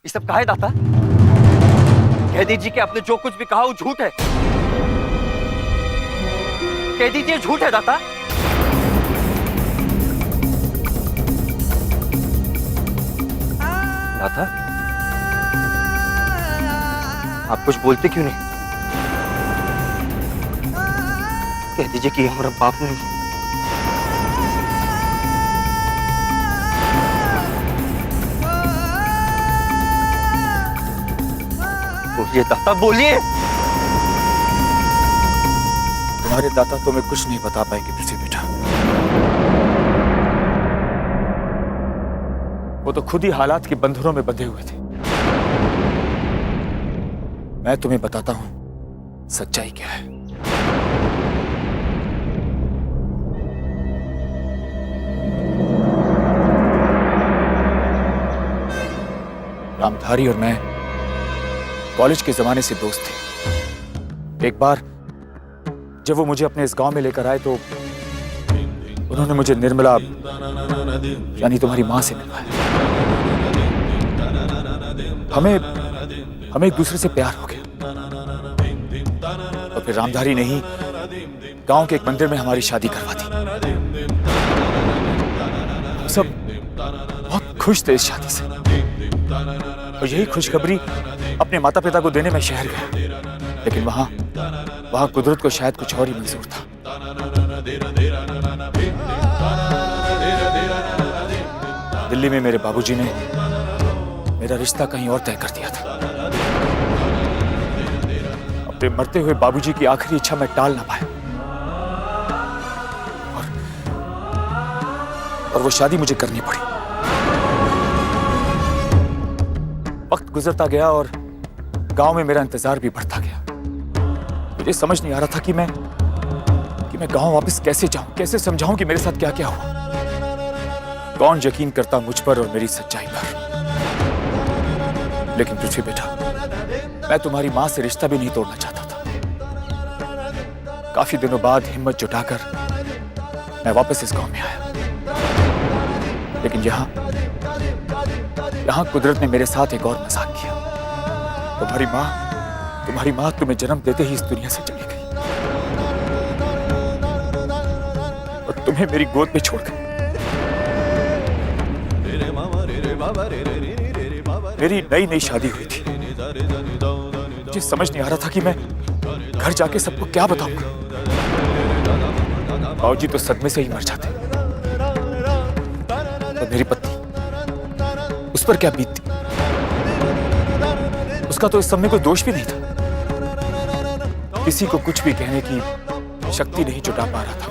ये सब कहा है दाता? कह दीजिए कि आपने जो कुछ भी कहा वो झूठ है। कह दीजिए झूठ है दाता। दाता, आप कुछ बोलते क्यों नहीं? कह दीजिए कि हमारा बाप नहीं। बोलिए दाता, बोलिए। तुम्हारे दाता तुम्हें कुछ नहीं बता पाएंगे पृथ्वी बेटा। वो तो खुद ही हालात के बंधनों में बंधे हुए थे। मैं तुम्हें बताता हूं सच्चाई क्या है। रामधारी और मैं कॉलेज के जमाने से दोस्त थे। एक बार जब वो मुझे अपने इस गांव में लेकर आए तो उन्होंने मुझे निर्मला यानी तुम्हारी मां से मिलवाया। हमें एक दूसरे से प्यार हो गया और फिर रामधारी ने ही गांव के एक मंदिर में हमारी शादी करवा दी। हम सब बहुत खुश थे इस शादी से और यही खुशखबरी अपने माता पिता को देने में शहर गया, लेकिन वहां कुदरत को शायद कुछ और ही मंजूर था। दिल्ली में मेरे बाबूजी ने मेरा रिश्ता कहीं और तय कर दिया था। अपने मरते हुए बाबूजी की आखिरी इच्छा मैं टाल ना पाया और वो शादी मुझे करनी पड़ी। वक्त गुजरता गया और गांव में मेरा इंतजार भी बढ़ता गया। मुझे समझ नहीं आ रहा था कि मैं गांव वापस कैसे जाऊं, कैसे समझाऊं कि मेरे साथ क्या क्या हुआ। कौन यकीन करता मुझ पर और मेरी सच्चाई पर। लेकिन पृथ्वी बेटा, मैं तुम्हारी मां से रिश्ता भी नहीं तोड़ना चाहता था। काफी दिनों बाद हिम्मत जुटाकर मैं वापस इस गांव में आया, लेकिन यहां कुदरत ने मेरे साथ एक और मजाक किया। तुम्हारी मां तुम्हें जन्म देते ही इस दुनिया से चली गई और तुम्हें मेरी गोद में छोड़ गई। मेरी नई शादी हुई थी। मुझे समझ नहीं आ रहा था कि मैं घर जाके सबको क्या बताऊंगा। बाबूजी तो सदमे से ही मर जाते और मेरी पत्नी, उस पर क्या बीतती। उसका तो इस सब में कोई दोष भी नहीं था। किसी को कुछ भी कहने की शक्ति नहीं जुटा पा रहा था।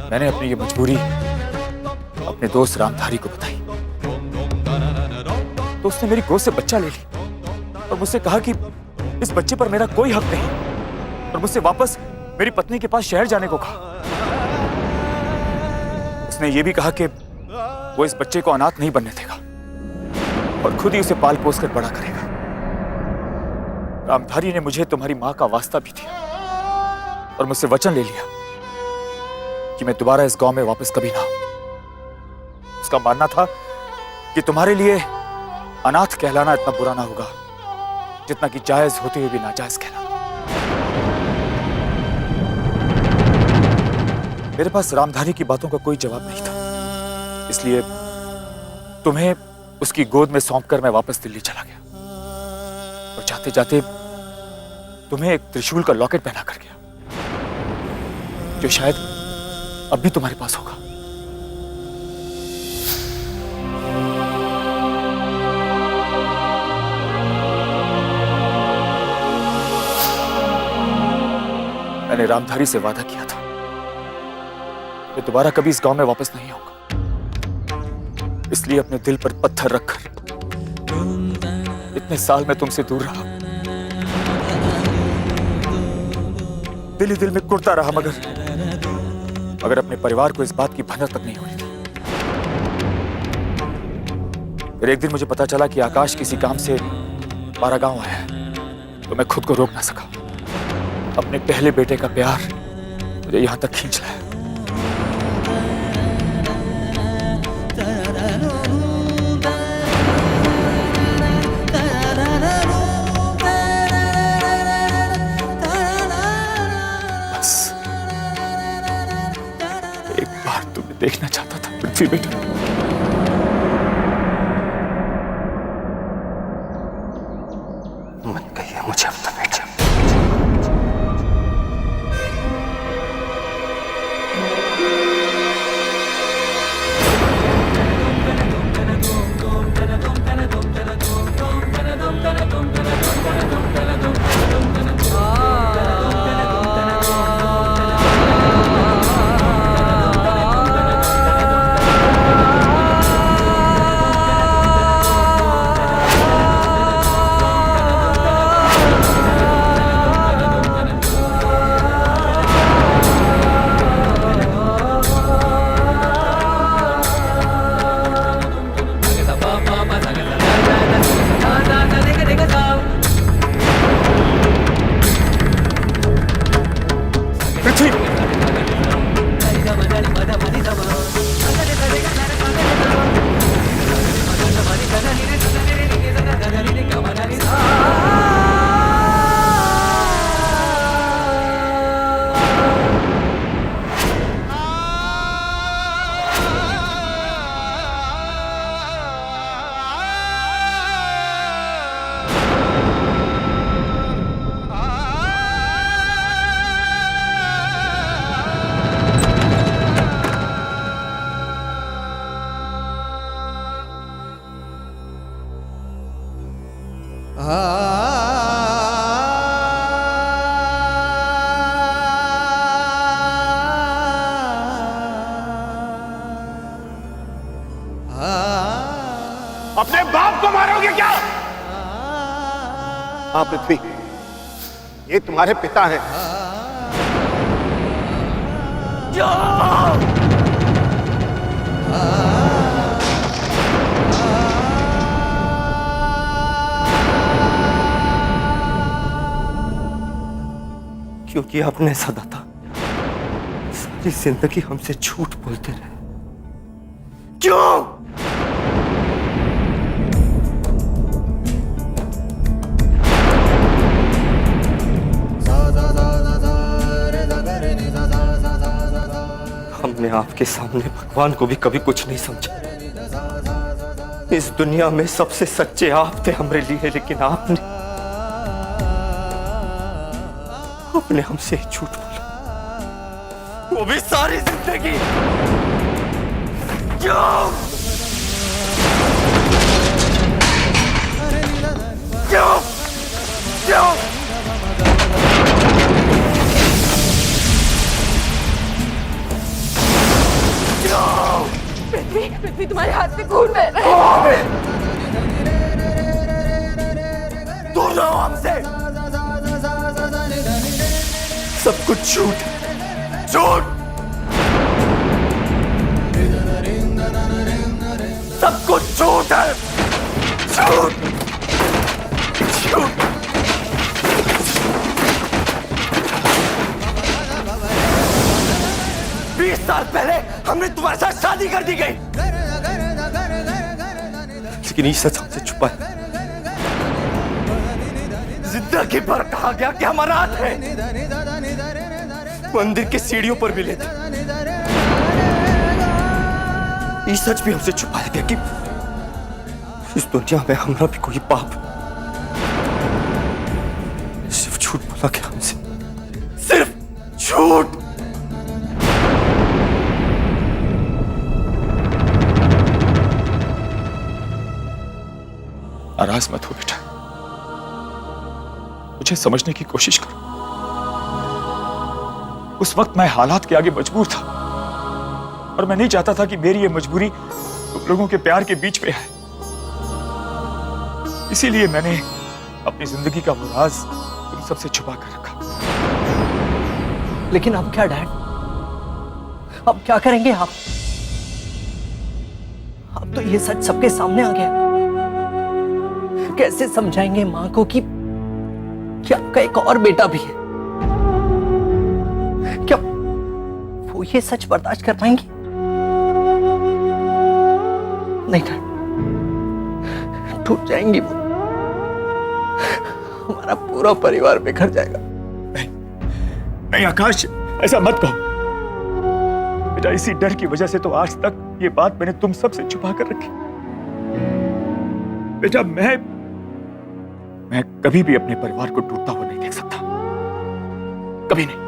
मैंने अपनी ये मजबूरी अपने दोस्त रामधारी को बताई तो उसने मेरी गोद से बच्चा ले ली और मुझसे कहा कि इस बच्चे पर मेरा कोई हक नहीं और मुझसे वापस मेरी पत्नी के पास शहर जाने को कहा। उसने ये भी कहा कि वो इस बच्चे को अनाथ नहीं बनने देगा और खुद ही उसे पाल पोस कर बड़ा करेगा। रामधारी ने मुझे तुम्हारी मां का वास्ता भी दिया और मुझसे वचन ले लिया कि मैं दोबारा इस गांव में वापस कभी ना आऊं। उसका मानना था कि तुम्हारे लिए अनाथ कहलाना इतना बुरा ना होगा जितना कि जायज होते हुए भी नाजायज कहलाना। मेरे पास रामधारी की बातों का कोई जवाब नहीं था, इसलिए तुम्हें उसकी गोद में सौंपकर मैं वापस दिल्ली चला गया और जाते जाते तुम्हें एक त्रिशूल का लॉकेट पहना कर गया जो शायद अब भी तुम्हारे पास होगा। मैंने रामधारी से वादा किया था मैं दोबारा कभी इस गांव में वापस नहीं आऊंगा, इसलिए अपने दिल पर पत्थर रखकर इतने साल मैं तुमसे दूर रहा। दिल ही दिल में कुढ़ता रहा, मगर अपने परिवार को इस बात की भनक तक नहीं हुई थी। फिर एक दिन मुझे पता चला कि आकाश किसी काम से हमारा गांव आया है, तो मैं खुद को रोक ना सका। अपने पहले बेटे का प्यार मुझे यहां तक खींच लाया। बस एक बार तुम्हें देखना चाहता था पृथ्वी बेटा। मन कहिए मुझे अपना बेटा। अपने बाप को मारोगे क्या? हाँ पृथ्वी, ये तुम्हारे पिता हैं। क्योंकि आपने सदा था सारी जिंदगी हमसे झूठ बोलते रहे। क्यों? हमने आपके सामने भगवान को भी कभी कुछ नहीं समझा। इस दुनिया में सबसे सच्चे आप थे हमारे लिए, लेकिन आपने हमसे झूठ बोला, वो भी सारी जिंदगी। क्यों? क्यों? क्यों? पृथ्वी तुम्हारे हाथ से खून बह रहा है। दूर रहो हमसे। सब कुछ झूठ है, झूठ। सब कुछ झूठ है, झूठ, झूठ। 20 साल पहले हमने तुम्हारे साथ शादी कर दी गई, लेकिन ये सच हमसे छुपा है। जिंदगी भर कहा गया कि हमारा हाथ है, मंदिर के सीढ़ियों पर मिले थे। ये सच भी हमसे छुपाया गया कि इस दुनिया में हमारा भी कोई पाप, सिर्फ झूठ बोला गया हमसे, सिर्फ झूठ। नाराज मत हो बेटा, मुझे समझने की कोशिश करो। उस वक्त मैं हालात के आगे मजबूर था और मैं नहीं चाहता था कि मेरी ये मजबूरी तुम लोगों के प्यार के बीच में आए। इसीलिए मैंने अपनी जिंदगी का वो राज तुम सबसे छुपा कर रखा। लेकिन अब क्या डैड, अब क्या करेंगे आप? अब तो ये सच सबके सामने आ गया। कैसे समझाएंगे मां को कि आपका एक और बेटा भी है? क्या वो ये सच बर्दाश्त कर पाएंगी? नहीं डैड, टूट जाएंगी वो, हमारा पूरा परिवार बिखर जाएगा। नहीं आकाश, ऐसा मत कहो बेटा। इसी डर की वजह से तो आज तक ये बात मैंने तुम सबसे छुपा कर रखी। बेटा मैं कभी भी अपने परिवार को टूटता हुआ नहीं देख सकता, कभी नहीं।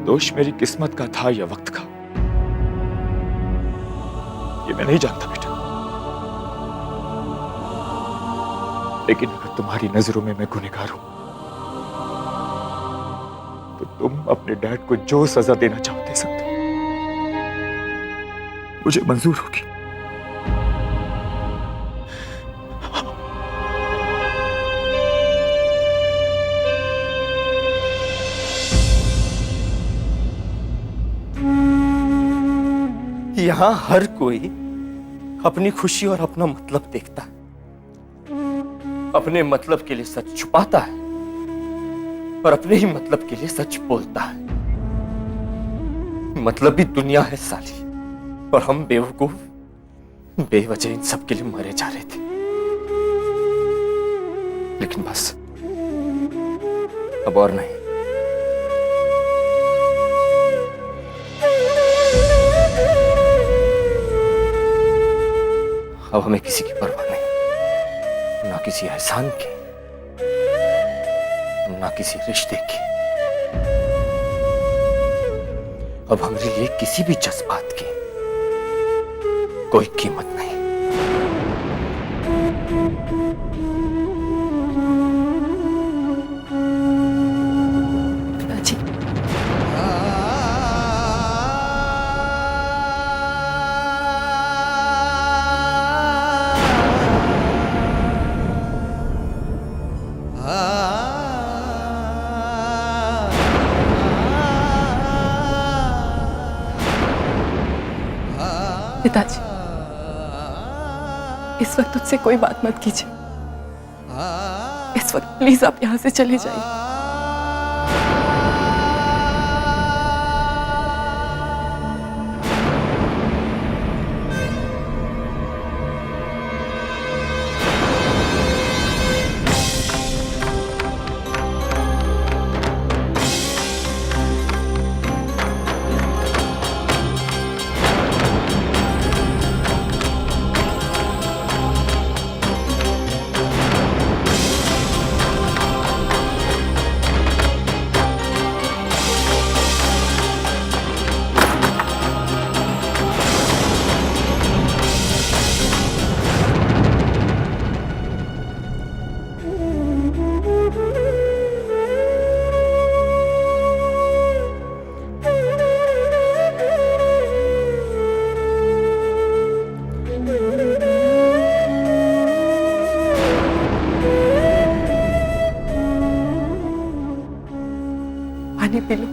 दोष मेरी किस्मत का था या वक्त का, ये मैं नहीं जानता बेटा। लेकिन अगर तुम्हारी नजरों में मैं गुनहगार हूं तो तुम अपने डैड को जो सजा देना चाहो दे सकते हो, मुझे मंजूर होगी। यहां हर कोई अपनी खुशी और अपना मतलब देखता है, अपने मतलब के लिए सच छुपाता है और अपने ही मतलब के लिए सच बोलता है। मतलब भी दुनिया है साली, और हम बेवकूफ बेवजह इन सब के लिए मरे जा रहे थे। लेकिन बस अब और नहीं। अब हमें किसी की परवाह नहीं, ना किसी एहसान की, ना किसी रिश्ते की। अब हमारे लिए किसी भी जज्बात की कोई कीमत नहीं। पिताजी, पिताजी, इस वक्त तुझसे कोई बात मत कीजिए। इस वक्त प्लीज आप यहां से चले जाइए। पानी पी लो।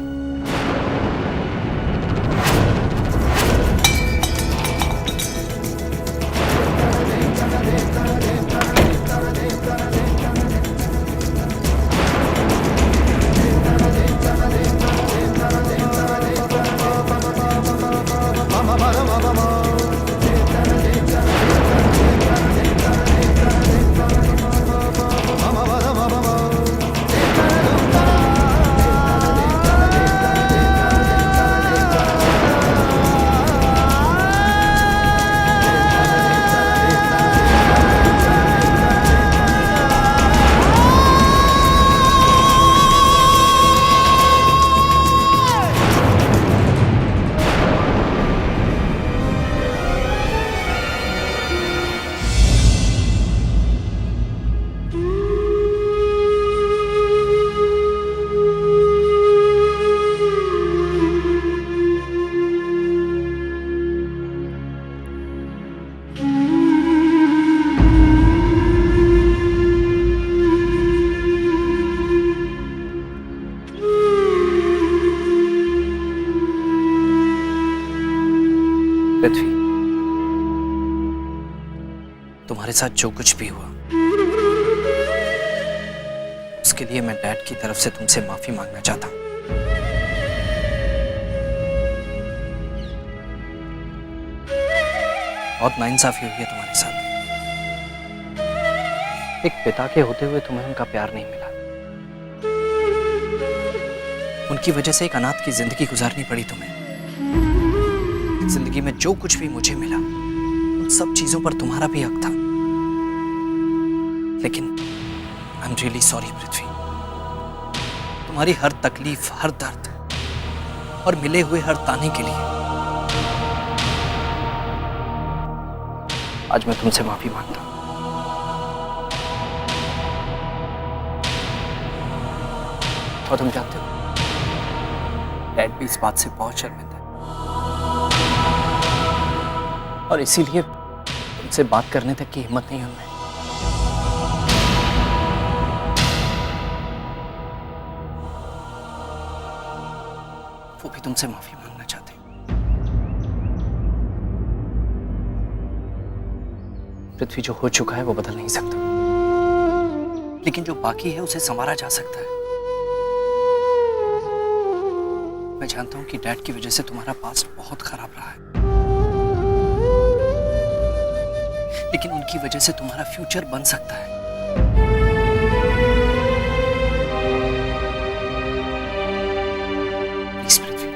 पृथ्वी, तुम्हारे साथ जो कुछ भी हुआ उसके लिए मैं डैड की तरफ से तुमसे माफी मांगना चाहता हूं। बहुत नाइंसाफी हुई है तुम्हारे साथ। एक पिता के होते हुए तुम्हें उनका प्यार नहीं मिला। उनकी वजह से एक अनाथ की जिंदगी गुजारनी पड़ी तुम्हें। जिंदगी में जो कुछ भी मुझे मिला उन सब चीजों पर तुम्हारा भी हक था। लेकिन आई एम रियली सॉरी पृथ्वी, तुम्हारी हर तकलीफ, हर दर्द और मिले हुए हर ताने के लिए आज मैं तुमसे माफी मांगता हूं। और तुम जानते हो, डैड भी इस बात से बहुत शर्मिंदा है और इसीलिए तुमसे बात करने तक की हिम्मत नहीं उनमें। वो भी तुमसे माफी मांगना चाहते हैं। पृथ्वी, जो हो चुका है वो बदल नहीं सकता, लेकिन जो बाकी है उसे संवारा जा सकता है। मैं जानता हूं कि डैड की वजह से तुम्हारा पास्ट बहुत खराब रहा है, लेकिन उनकी वजह से तुम्हारा फ्यूचर बन सकता है। प्लीज पृथ्वी,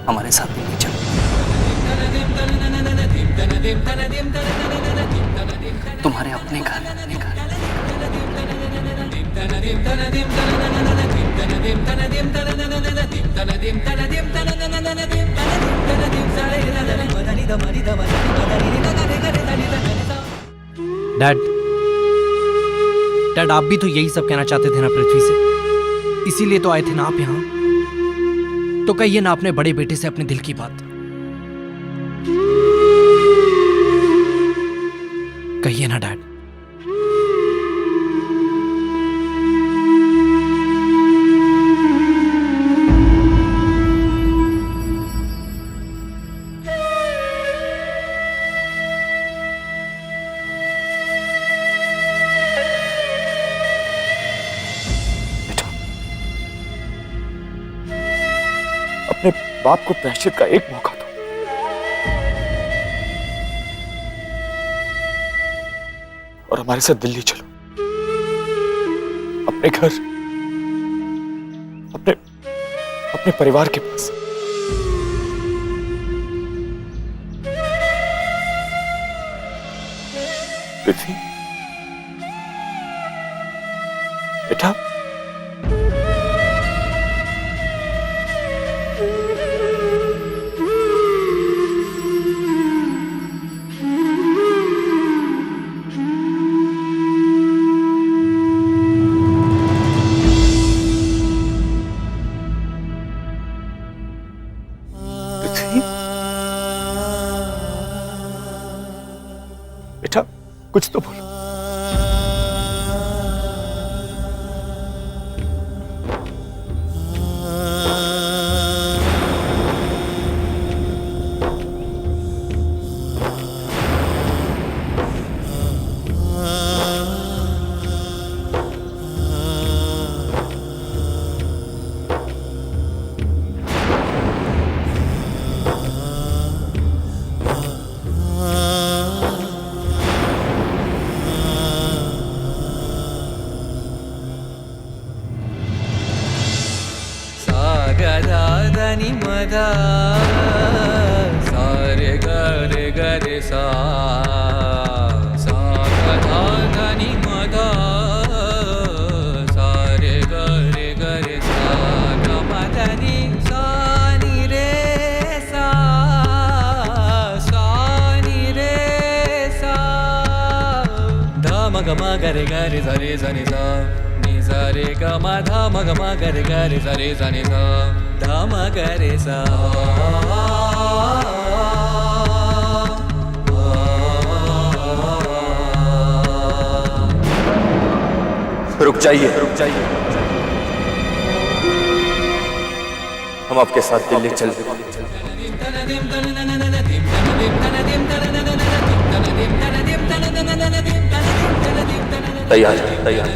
हमारे साथ दिल्ली चलो। तुम्हारे अपने घर, अपने घर। डैड, डैड आप भी तो यही सब कहना चाहते थे ना पृथ्वी से, इसीलिए तो आए थे ना आप यहाँ। तो कहिए ना अपने बड़े बेटे से अपने दिल की बात, कहिए ना डैड। अपने बाप को प्रायश्चित का एक मौका दो। और हमारे साथ दिल्ली चलो, अपने घर, अपने परिवार के पास। पृथ्वी बेटा, बेटा कुछ तो बोलो। దని మద సారే గరే గరే సా సా దని మద సారే గరే గరే సా గమదని సా ని రే సా సా ని రే సా ధమ గమ గరే గరే సరే సని సా रे ग म ध म ग म ग रे ग रे स रे स नि स ध म ग रे स। रुक जाइए, रुक जाइए। हम आपके साथ दिल्ली चल रहे हैं। तैयार, तैयार।